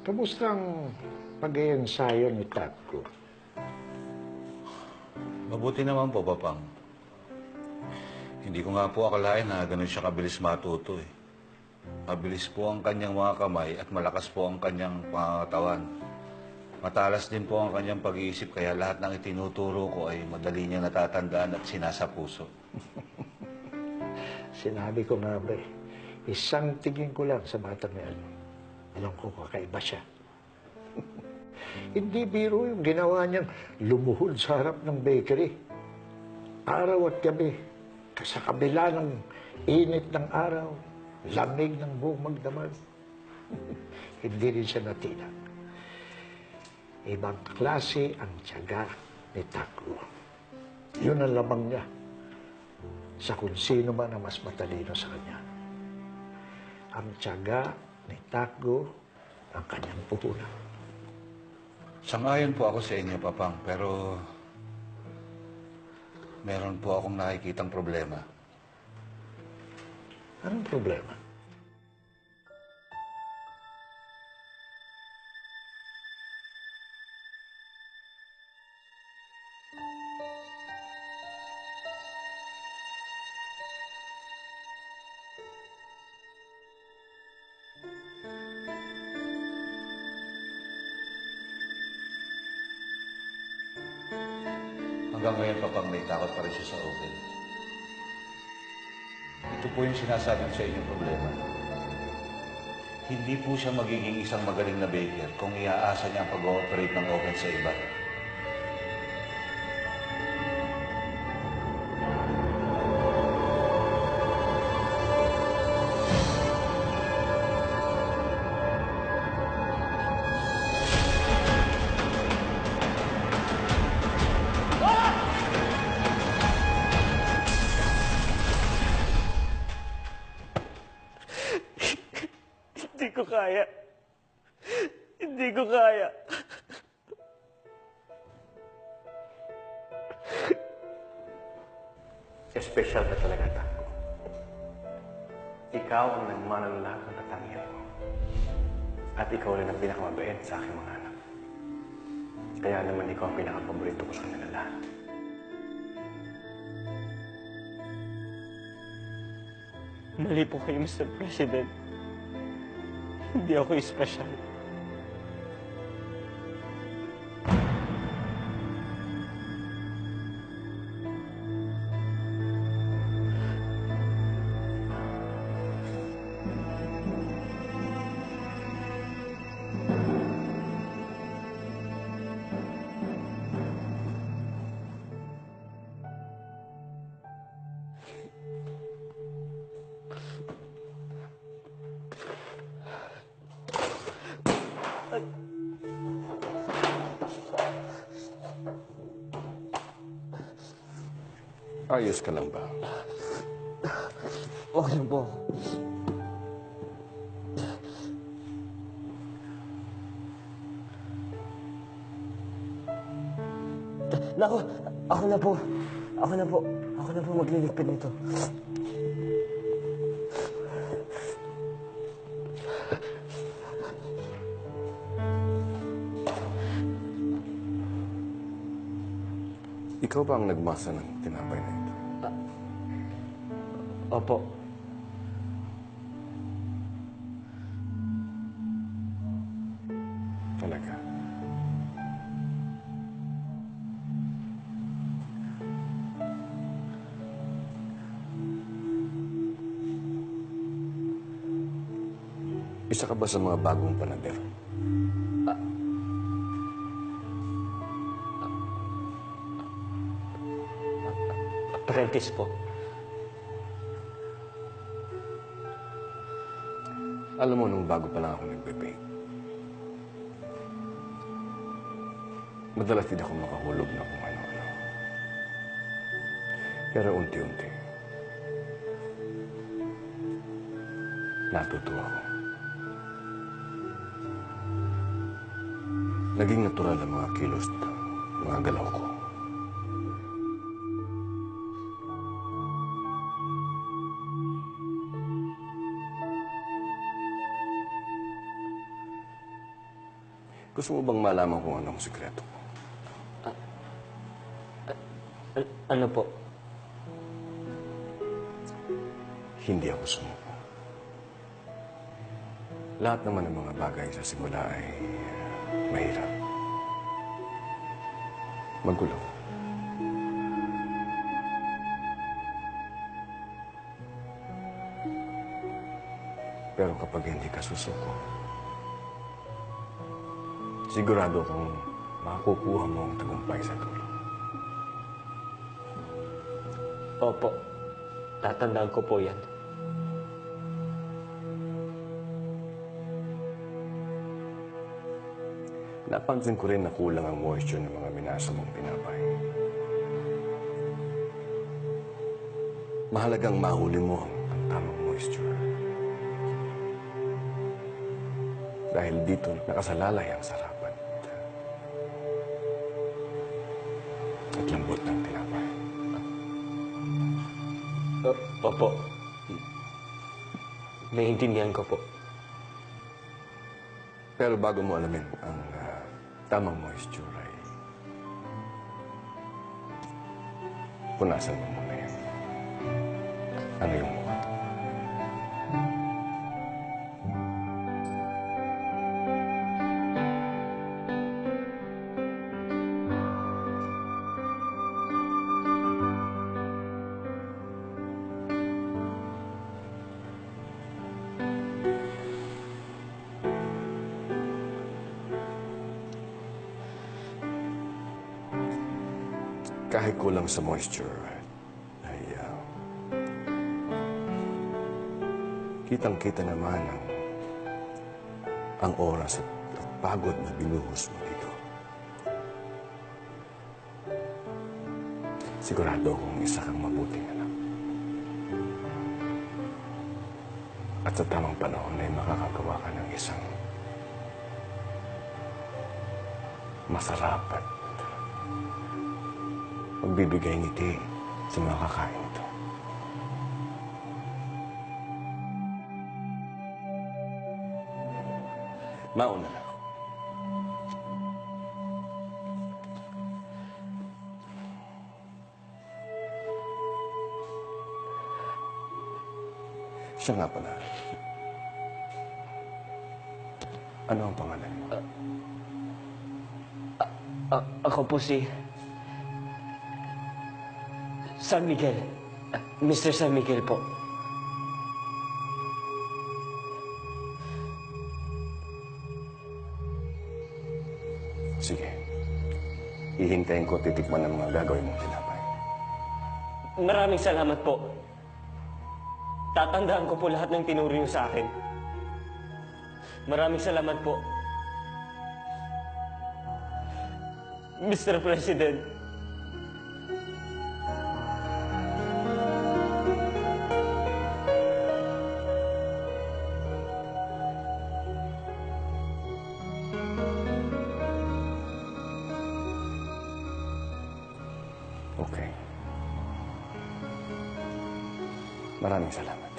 Kamusta ang pag-iensayo ni Tatko? Mabuti naman po, Papang. Hindi ko nga po akalain na ganun siya kabilis matuto eh. Mabilis po ang kanyang mga kamay at malakas po ang kanyang pangangatawan. Matalas din po ang kanyang pag-iisip kaya lahat ng itinuturo ko ay madali niya natatandaan at sinasapuso. Sinabi ko nga ba isang tingin ko lang sa bata na yan. Alam ko kakaiba siya. Hindi biro yung ginawa niyang lumuhod sa harap ng bakery. Araw at gabi, sa kabila ng init ng araw, lamig ng buong magdamag. Hindi rin siya natila. Ibang klase ang tiyaga ni Tatko. Yun ang lamang niya sa kung sino man ang mas matalino sa kanya. Ang tiyaga ni Tatko ang kanyang puhunan. Sangayon po ako sa inyo, Papang, pero meron po akong nakikitang problema. Anong problema? Hanggang ngayon, Papang, may takot pa rin siya sa oven. Ito po yung sinasabi ko sa inyong problema. Hindi po siya magiging isang magaling na baker kung iaasa niya ang pag-ooperate ng oven sa iba. Hindi ko kaya. Hindi ko kaya. Espesyal ka talaga, Tatko. Ikaw ang nagmana lahat ng katangian ko. At ikaw rin ang pinakamabait sa aking mga anak. Kaya naman ikaw ang pinakapaborito ko sa kanila lahat. Mali po kayo, Mr. President. Hindi ako espesyal. Ayos ka lang ba? Okay lang po. Naku, ako na po. Ako na po. Ako na po magliligpit nito. Ikaw ba ang nagmasa ng tinapay na ito? Opo. Talaga? Isa ka ba sa mga bagong panadero? Apprentice po. Alam mo, nung bago pa lang ako nagbe-bake, madalas din ako makahulog na kung ano-ano. Pero unti-unti, natuto ako. Naging natural ang mga kilos at mga galaw ko. Gusto mo bang malaman kung anong sikreto ko? Ano po? Hindi ako sumuko. Lahat naman ng mga bagay sa simula ay mahirap. Magulo. Pero kapag hindi ka susuko, sigurado kung makukuha mo ang tagumpay sa dulo. Opo. Tatandaan ko po yan. Napansin ko rin na kulang ang moisture ng mga minasa mong tinapay. Mahalagang mahuli mo ang tamang moisture. Dahil dito nakasalalay ang sarap at lambot ng tinapay. Opo. Naiintindihan ko po. Pero bago mo alamin ang tamang moisture ay punasan mo muna yan. Ano yung mukha? Kahit kulang sa moisture, ay kitang-kita naman ang oras at pagod na binuhos mo dito. Sigurado kong isa kang mabuting anak. At sa tamang panahon ay makakagawa ka ng isang masarap at magbibigay ngiti sa mga kakain ito. Mauna na ako. Siya nga pala. Ano ang pangalan mo? Ako po si San Miguel. Mr. San Miguel po. Sige. Hihintayin ko titikman ng mga gagawin mong tinapay. Maraming salamat po. Tatandaan ko po lahat ng tinuro niyo sa akin. Maraming salamat po. Mr. President. Okay. Maraming salamat.